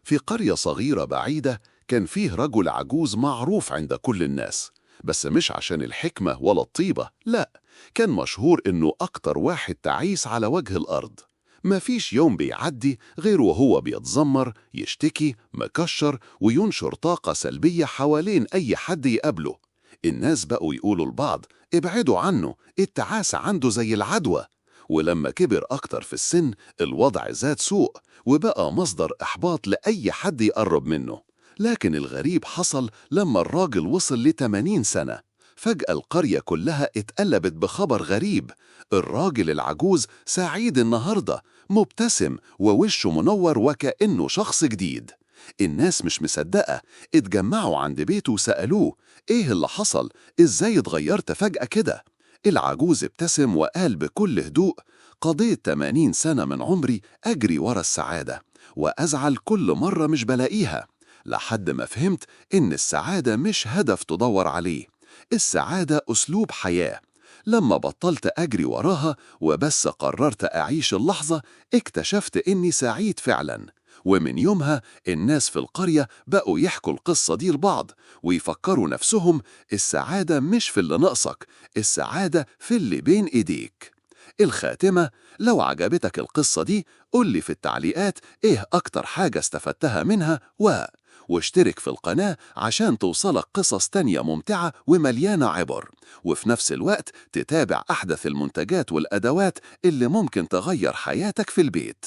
في قرية صغيرة بعيدة كان فيه رجل عجوز معروف عند كل الناس، بس مش عشان الحكمة ولا الطيبة، لا، كان مشهور إنه أكتر واحد تعيس على وجه الأرض. مفيش يوم بيعدي غير وهو بيتذمر، يشتكي، مكشر، وينشر طاقة سلبية حوالين أي حد يقابله. الناس بقوا يقولوا لبعض: ابعدوا عنه، التعاسة عنده زي العدوى. ولما كبر أكتر في السن، الوضع زاد سوء، وبقى مصدر إحباط لأي حد يقرب منه. لكن الغريب حصل لما الراجل وصل ل80 سنة. فجأة القرية كلها اتقلبت بخبر غريب: الراجل العجوز سعيد النهاردة، مبتسم ووشه منور وكأنه شخص جديد. الناس مش مصدقة، اتجمعوا عند بيته وسألوه: ايه اللي حصل؟ ازاي اتغيرت فجأة كده؟ العجوز ابتسم وقال بكل هدوء: قضيت 80 سنة من عمري أجري ورا السعادة، وأزعل كل مرة مش بلاقيها، لحد ما فهمت إن السعادة مش هدف تدور عليه، السعادة أسلوب حياة. لما بطلت أجري وراها وبس قررت أعيش اللحظة، اكتشفت إني سعيد فعلا. ومن يومها الناس في القرية بقوا يحكوا القصة دي لبعض، ويفكروا نفسهم: السعادة مش في اللي ناقصك، السعادة في اللي بين إيديك. الخاتمة: لو عجبتك القصة دي قولي في التعليقات إيه أكتر حاجة استفدتها منها، واشترك في القناة عشان توصلك قصص تانية ممتعة ومليانة عبر، وفي نفس الوقت تتابع أحدث المنتجات والأدوات اللي ممكن تغير حياتك في البيت.